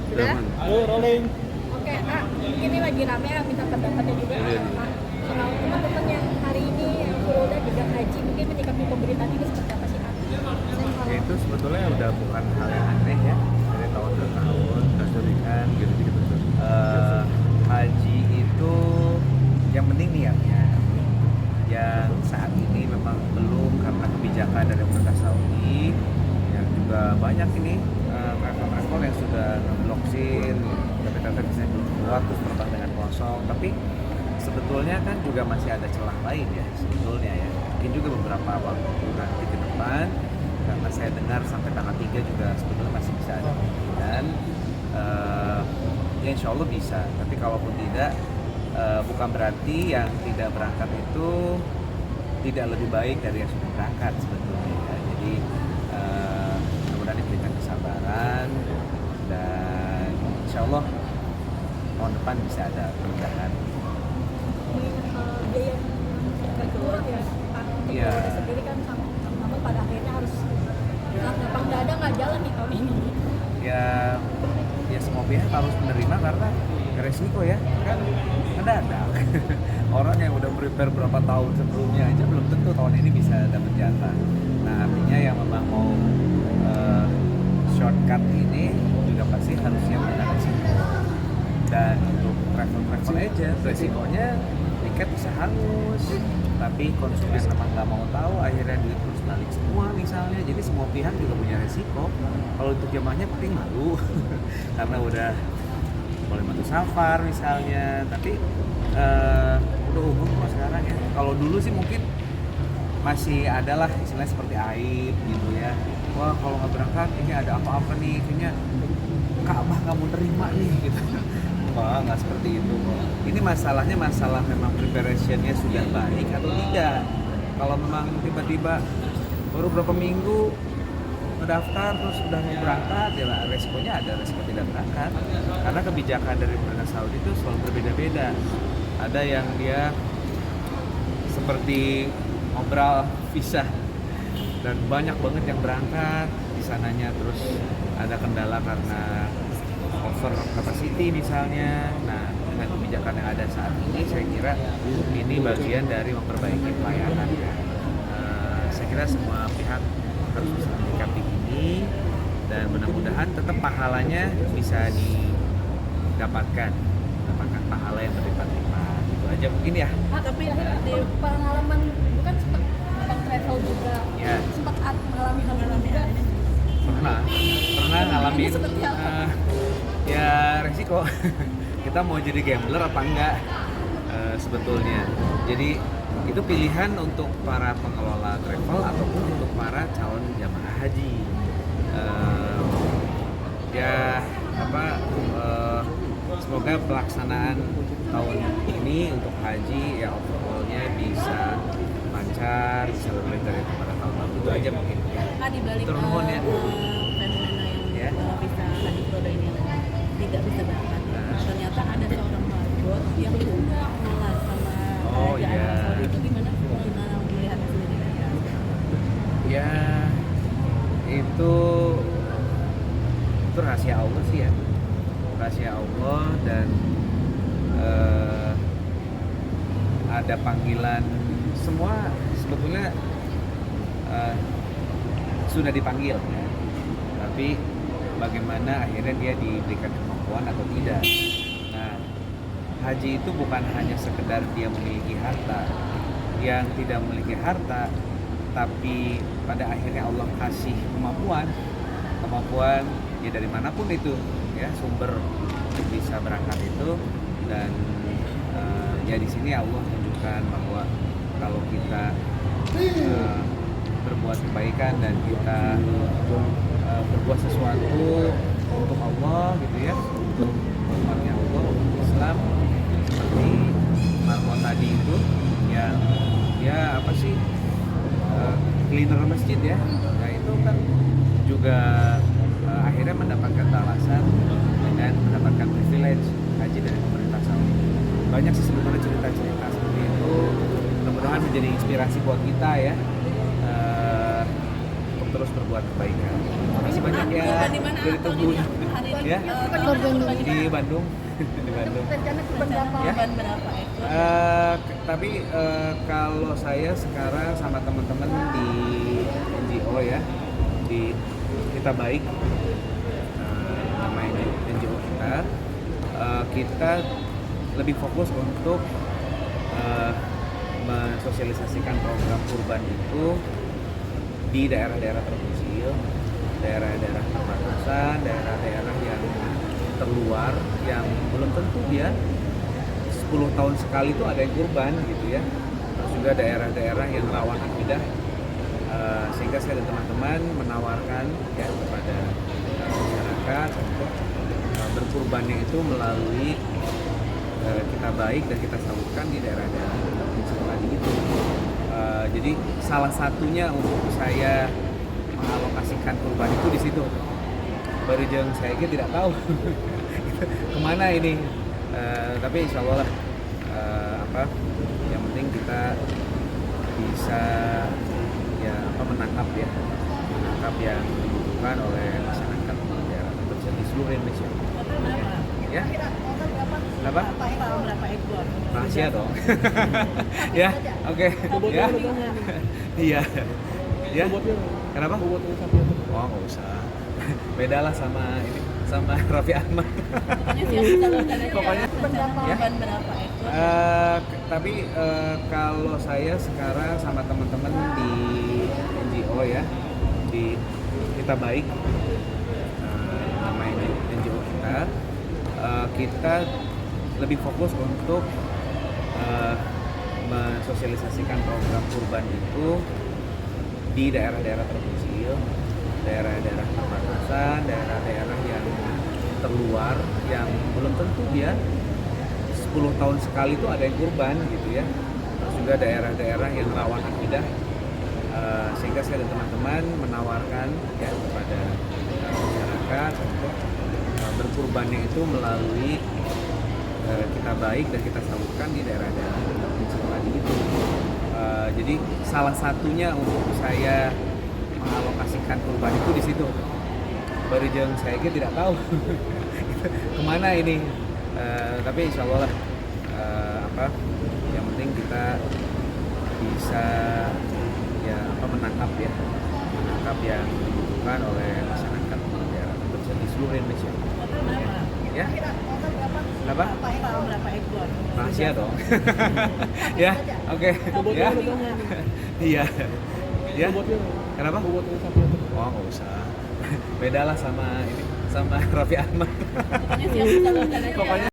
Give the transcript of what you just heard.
Sudah? Ayo rolling. Oke, ini lagi rame ya, minta pendapatnya juga Kak. Kalau teman-teman yang hari ini yang udah juga haji, mungkin menyikapi pemberitaan ini seperti apa sih Kak? Itu sebetulnya udah bukan hal yang aneh ya, dari tahun ke tahun kasurikan gitu. Haji itu yang penting niatnya. Yang saat ini memang belum karena kebijakan dari pemerintah Saudi, yang juga banyak ini travel yang sudah ngebloksin, tapi bisa belum keluar terus terbang dengan kosong. Tapi sebetulnya kan juga masih ada celah lain ya sebetulnya ya. Mungkin juga beberapa waktu nanti ke depan, karena saya dengar sampai tanggal 3 juga sebetulnya masih bisa ada kemungkinan. Ya insya Allah bisa, tapi kalaupun tidak, bukan berarti yang tidak berangkat itu tidak lebih baik dari yang sudah berangkat sebetulnya ya. Jadi mudah-mudahan diberikan kesabaran dan insya Allah tahun depan bisa ada kemudahan. Biaya yang keluar ya Pak. Iya. Sendiri kan sama pada akhirnya harus lapang dada nggak jalan nih tahun ini. Ya semua pihak harus menerima karena resiko ya kan mendadak. Orang yang udah prepare berapa tahun sebelumnya aja belum tentu tahun ini bisa dapat jatah. Nah artinya yang memang mau shortcut ini juga pasti harus siap dengan resiko. Dan untuk travel aja resikonya tiket bisa hangus, tapi konsumen memang nggak mau tahu, akhirnya duit terus balik semua misalnya. Jadi semua pihak juga punya resiko. Kalau untuk jemaahnya paling malu karena udah boleh masuk safar misalnya, tapi udah umum kok sekarang ya. Kalau dulu sih mungkin masih adalah istilahnya seperti aib gitu ya. Wah kalau nggak berangkat ini ada apa-apa nih, kayaknya Ka'bah nggak mau terima nih gitu. Wah nggak seperti itu kok. Ini masalahnya masalah memang preparationnya sudah baik atau tidak. Kalau memang tiba-tiba baru berapa minggu mendaftar terus sudah mau berangkat, ya resikonya ada resiko tidak berangkat. Karena kebijakan dari pemerintah Saudi itu selalu berbeda-beda. Ada yang dia seperti ngobrol visa dan banyak banget yang berangkat di sananya, terus ada kendala karena over capacity misalnya. Nah dengan kebijakan yang ada saat ini saya kira ini bagian dari memperbaiki pelayanan. Saya kira semua pihak harus bisa menyikapi ini dan mudah-mudahan tetap pahalanya bisa didapatkan pahala yang berlipat-lipat. Itu aja mungkin ya. Tapi di pengalaman bukan sempat abang travel juga, Ya. sempat mengalami hal itu juga. Pernah ngalamin Seperti apa? ya resiko. Kita mau jadi gambler apa enggak sebetulnya. Jadi itu pilihan untuk para pengelola travel ataupun untuk para calon jamaah haji. Semoga pelaksanaan tahun ini untuk haji ya overallnya bisa lancar, bisa lebih dari pada tahun lalu. Itu aja mungkin. Di balik Turun ya. fenomena yang bisa haji produk ini tidak bisa berangkat. Ternyata ada seorang marbot yang udah menolak sama kerajaan Arab Saudi. Itu gimana melihatnya sendiri? Ya itu rahasia Allah sih ya, rahasia Allah. Dan ada panggilan, semua sebetulnya sudah dipanggil ya. Tapi bagaimana akhirnya dia diberikan kemampuan atau tidak. Nah haji itu bukan hanya sekedar dia memiliki harta. Yang tidak memiliki harta tapi pada akhirnya Allah kasih kemampuan ya dari manapun itu ya sumber untuk bisa berangkat itu. Dan ya di sini Allah tunjukkan bahwa kalau kita berbuat kebaikan dan kita berbuat sesuatu untuk Allah gitu ya, untuk umatnya Allah, untuk Islam, seperti Marwan tadi itu yang ya apa sih cleaner masjid ya. Nah itu kan juga akhirnya mendapatkan balasan dengan mendapatkan privilege haji dari pemerintah Saudi. Banyak sih sebetulnya cerita-cerita seperti itu. Mudah-mudahan menjadi inspirasi buat kita ya untuk terus berbuat kebaikan. Terima kasih banyak ya. Di mana Dari atau Tebun. hari ini Ya, di Bandung. Di Bandung. Rencana kurban berapa? Ya. Korban berapa ekor? Tapi kalau saya sekarang sama teman-teman di NGO ya, di Kita Baik, namanya NGO kita, kita lebih fokus untuk mensosialisasikan program kurban itu di daerah-daerah terpencil, daerah-daerah perbatasan, daerah-daerah yang terluar, yang belum tentu dia 10 tahun sekali itu ada yang kurban gitu ya. Terus juga daerah-daerah yang rawan akidah, sehingga saya dan teman-teman menawarkan ya kepada masyarakat untuk berkurbannya itu melalui Kita Baik dan kita salurkan di daerah-daerah terpencil tadi itu. Jadi salah satunya untuk saya mengalokasikan kurban itu di situ. Barujeng saya tidak tahu kemana ini. Tapi insya Allah lah, yang penting kita bisa menangkap yang dibutuhkan oleh masyarakat daerah terpencil di seluruh Indonesia. Total berapa? Ya, Berapa? apa? Berapa ekor? Rahasia dong. Ya, oke. Ya, iya. Ya, kenapa? Oh, nggak usah. Beda lah sama Raffi Ahmad. Pokoknya siap disalurkan aja. Pokoknya, rencana ya. korban berapa ekor? Tapi kalau saya sekarang sama teman-teman di NGO ya, di Kita Baik, namanya NGO kita lebih fokus untuk mensosialisasikan program kurban itu di daerah-daerah terpencil, daerah-daerah perbatasan, daerah-daerah yang terluar, yang belum tentu dia 10 tahun sekali itu ada yang kurban gitu ya. Terus juga daerah-daerah yang rawan akidah, sehingga saya dan teman-teman menawarkan ya kepada masyarakat untuk berkurbannya itu melalui Kita Baik dan kita salurkan di daerah-daerah terpencil tadi itu. Jadi salah satunya untuk saya mengalokasikan kurban itu di situ. Barujeng saya tidak tahu kemana ini. Tapi insya Allah lah, yang penting kita bisa menangkap yang dibutuhkan oleh masyarakat daerah terpencil di seluruh Indonesia. Total berapa? Ya, apa? Berapa ekor? Rahasia dong. Ya, oke. Ya, iya. Ya, kenapa? Oh, nggak usah. Beda lah sama Raffi Ahmad. Pokoknya siap disalurkan aja. Pokoknya